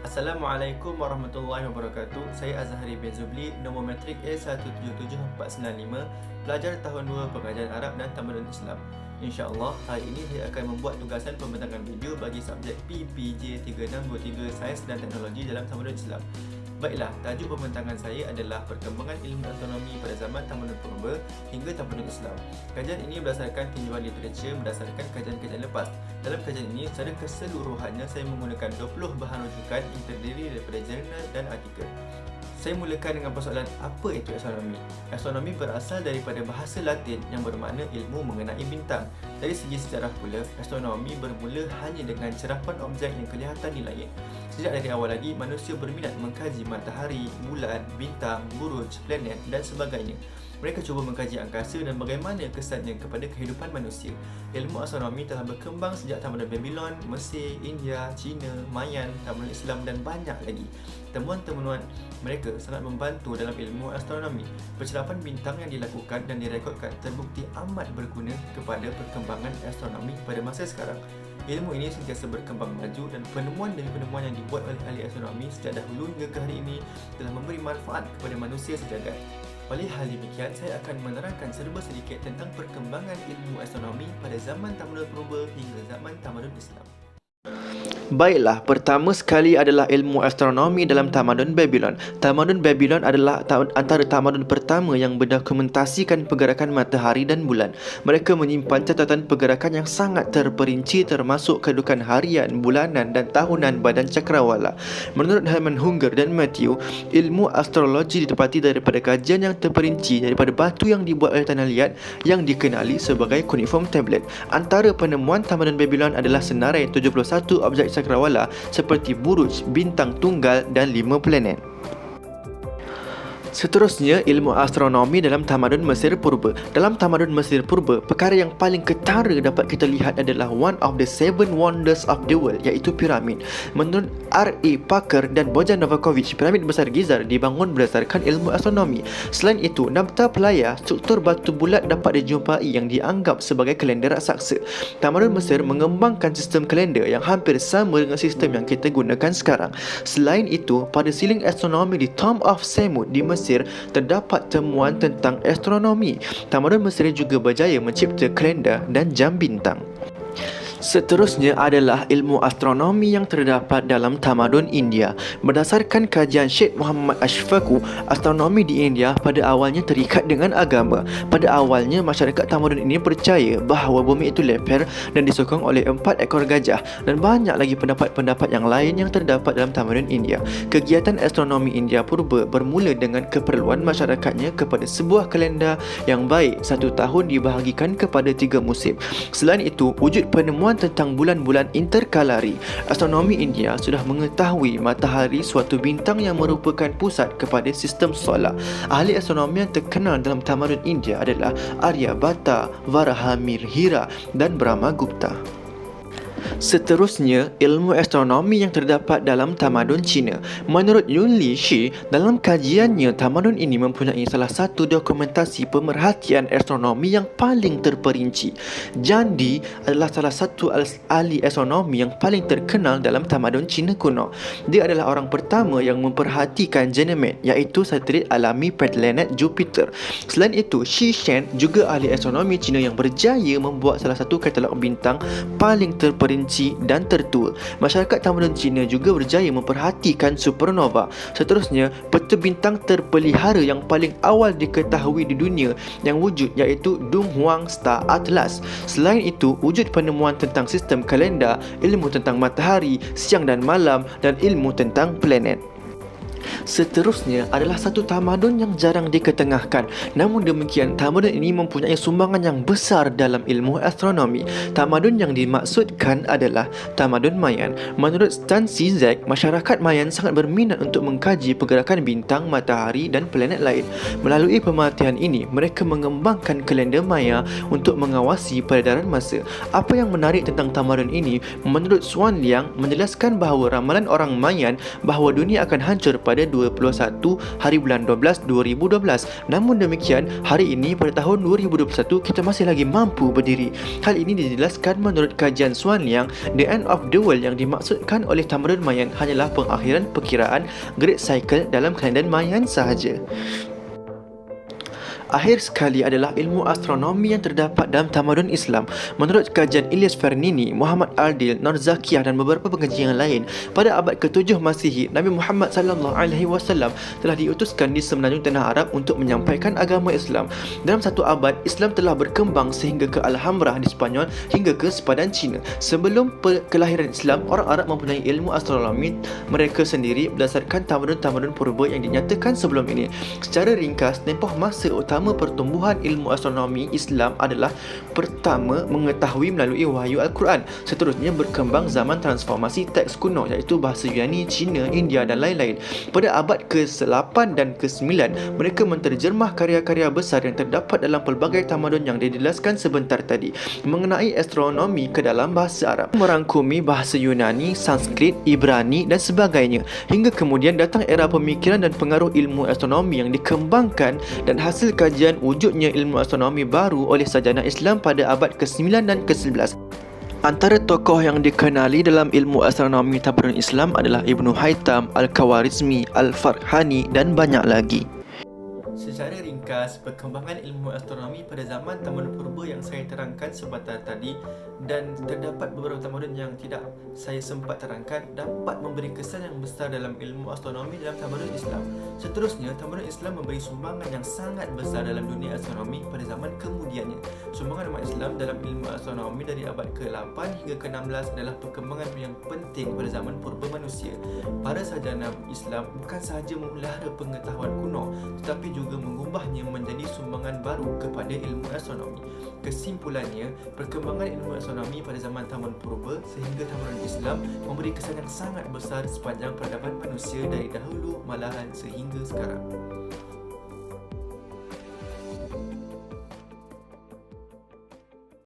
Assalamualaikum warahmatullahi wabarakatuh. Saya Azhari bin Zubli, nombor matrik A177495, pelajar tahun 2 Pengajian Arab dan Tamadun Islam. InsyaAllah, hari ini saya akan membuat tugasan pembentangan video bagi subjek PPJ 3623 Sains dan Teknologi dalam Tamadun Islam. Baiklah, tajuk pembentangan saya adalah Perkembangan Ilmu Astronomi pada Zaman Tamadun Purba hingga Tamadun Islam. Kajian ini berdasarkan tinjauan literatur berdasarkan kajian-kajian lepas. Dalam kajian ini, secara keseluruhannya saya menggunakan 20 bahan rujukan yang terdiri daripada jurnal dan artikel. Saya mulakan dengan persoalan apa itu astronomi. Astronomi berasal daripada bahasa Latin yang bermakna ilmu mengenai bintang. Dari segi sejarah pula, astronomi bermula hanya dengan cerapan objek yang kelihatan di langit. Sejak dari awal lagi, manusia berminat mengkaji matahari, bulan, bintang, buruj, planet dan sebagainya. Mereka cuba mengkaji angkasa dan bagaimana kesannya kepada kehidupan manusia. Ilmu astronomi telah berkembang sejak tamadun Babylon, Mesir, India, China, Mayan, tamadun Islam dan banyak lagi. Temuan-temuan mereka sangat membantu dalam ilmu astronomi. Percerapan bintang yang dilakukan dan direkodkan terbukti amat berguna kepada perkembangan astronomi pada masa sekarang. Ilmu ini sentiasa berkembang maju dan penemuan demi penemuan yang dibuat oleh ahli astronomi sejak dahulu hingga ke hari ini telah memberi manfaat kepada manusia sejagat. Oleh hal demikian, saya akan menerangkan serba sedikit tentang perkembangan ilmu astronomi pada zaman Tamadun Purba hingga zaman Tamadun Islam. Baiklah, pertama sekali adalah ilmu astronomi dalam Tamadun Babylon. Tamadun Babylon adalah antara tamadun pertama yang mendokumentasikan pergerakan matahari dan bulan. Mereka menyimpan catatan pergerakan yang sangat terperinci termasuk kedudukan harian, bulanan dan tahunan badan cakrawala. Menurut Hermann Unger dan Matthew, ilmu astrologi ditepati daripada kajian yang terperinci daripada batu yang dibuat oleh tanah liat yang dikenali sebagai cuneiform tablet. Antara penemuan Tamadun Babylon adalah senarai 71 objek cakrawala seperti buruj, bintang tunggal dan 5 planet. Seterusnya, ilmu astronomi dalam Tamadun Mesir Purba. Dalam Tamadun Mesir Purba, perkara yang paling ketara dapat kita lihat adalah one of the seven wonders of the world, iaitu piramid. Menurut R.A. Parker dan Bojan Novakovic, piramid besar Gizar dibangun berdasarkan ilmu astronomi. Selain itu, Nabta Playa, struktur batu bulat dapat dijumpai yang dianggap sebagai kalender raksasa. Tamadun Mesir mengembangkan sistem kalender yang hampir sama dengan sistem yang kita gunakan sekarang. Selain itu, pada siling astronomi di Tomb of Semut di Mesir terdapat temuan tentang astronomi. Tamadun Mesir juga berjaya mencipta kalender dan jam bintang. Seterusnya adalah ilmu astronomi yang terdapat dalam Tamadun India. Berdasarkan kajian Syed Muhammad Ashfaqu, astronomi di India pada awalnya terikat dengan agama. Pada awalnya, masyarakat Tamadun ini percaya bahawa bumi itu leper dan disokong oleh 4 ekor gajah dan banyak lagi pendapat-pendapat yang lain yang terdapat dalam Tamadun India. Kegiatan astronomi India Purba bermula dengan keperluan masyarakatnya kepada sebuah kalender yang baik. Satu tahun dibahagikan kepada 3 musim. Selain itu, wujud penemuan tentang bulan-bulan interkalari. Astronomi India sudah mengetahui matahari suatu bintang yang merupakan pusat kepada sistem solar. Ahli astronomi yang terkenal dalam Tamadun India adalah Aryabhata, Varahamihira dan Brahmagupta. Seterusnya, ilmu astronomi yang terdapat dalam Tamadun Cina. Menurut Yun Li Shi, dalam kajiannya, tamadun ini mempunyai salah satu dokumentasi pemerhatian astronomi yang paling terperinci. Zhang Di adalah salah satu ahli astronomi yang paling terkenal dalam Tamadun Cina kuno. Dia adalah orang pertama yang memperhatikan Ganymede, iaitu satelit alami planet Jupiter. Selain itu, Shi Shen juga ahli astronomi Cina yang berjaya membuat salah satu katalog bintang paling terperinci dan tertua. Masyarakat Tamadun Cina juga berjaya memperhatikan supernova. Seterusnya, peta bintang terpelihara yang paling awal diketahui di dunia yang wujud iaitu Dunhuang Star Atlas. Selain itu, wujud penemuan tentang sistem kalender, ilmu tentang matahari, siang dan malam dan ilmu tentang planet. Seterusnya adalah satu tamadun yang jarang diketengahkan. Namun demikian, tamadun ini mempunyai sumbangan yang besar dalam ilmu astronomi. Tamadun yang dimaksudkan adalah tamadun Mayan. Menurut Stan Cizek, masyarakat Mayan sangat berminat untuk mengkaji pergerakan bintang, matahari dan planet lain. Melalui pemerhatian ini, mereka mengembangkan kalender Maya untuk mengawasi peredaran masa. Apa yang menarik tentang tamadun ini, menurut Swan Liang menjelaskan bahawa ramalan orang Mayan bahawa dunia akan hancur pada pada 21 hari bulan 12 2012. Namun demikian, hari ini pada tahun 2021 kita masih lagi mampu berdiri. Hal ini dijelaskan menurut kajian Swan Liang, the end of the world yang dimaksudkan oleh tamadun Mayan hanyalah pengakhiran perkiraan Great Cycle dalam kalender Mayan sahaja. Akhir sekali adalah ilmu astronomi yang terdapat dalam tamadun Islam. Menurut kajian Ilyas Fernini, Muhammad Adil, Nur Zakiyah dan beberapa pengaji yang lain, pada abad ke-7 Masihi, Nabi Muhammad SAW telah diutuskan di semenanjung tanah Arab untuk menyampaikan agama Islam. Dalam satu abad, Islam telah berkembang sehingga ke Alhamrah di Sepanyol hingga ke sepadan Cina. Sebelum kelahiran Islam, orang Arab mempunyai ilmu astronomi mereka sendiri berdasarkan tamadun-tamadun purba yang dinyatakan sebelum ini. Secara ringkas, tempoh masa utama pertumbuhan ilmu astronomi Islam adalah pertama mengetahui melalui wahyu Al-Quran, seterusnya berkembang zaman transformasi teks kuno iaitu bahasa Yunani, Cina, India dan lain-lain. Pada abad ke-8 dan ke-9 mereka menterjemah karya-karya besar yang terdapat dalam pelbagai tamadun yang dijelaskan sebentar tadi mengenai astronomi ke dalam bahasa Arab, merangkumi bahasa Yunani, Sanskrit, Ibrani dan sebagainya. Hingga kemudian datang era pemikiran dan pengaruh ilmu astronomi yang dikembangkan dan hasil kajian wujudnya ilmu astronomi baru oleh sarjana Islam pada abad ke-9 dan ke-11. Antara tokoh yang dikenali dalam ilmu astronomi tamadun Islam adalah Ibnu Haytham, Al-Khawarizmi, Al-Farhani dan banyak lagi. Secara ringkas, perkembangan ilmu astronomi pada zaman tamadun purba yang saya terangkan sebentar tadi dan terdapat beberapa tamadun yang tidak saya sempat terangkan dapat memberi kesan yang besar dalam ilmu astronomi dalam tamadun Islam. Seterusnya, tamadun Islam memberi sumbangan yang sangat besar dalam dunia astronomi pada zaman kemudiannya. Sumbangan umat Islam dalam ilmu astronomi dari abad ke-8 hingga ke-16 adalah perkembangan yang penting pada zaman purba manusia. Para sarjana Islam bukan sahaja memelihara pengetahuan kuno tetapi juga mengubahnya menjadi sumbangan baru kepada ilmu astronomi. Kesimpulannya, perkembangan ilmu astronomi pada zaman tamadun purba sehingga tamadun Islam memberi kesan yang sangat besar sepanjang peradaban manusia dari dahulu malahan sehingga sekarang.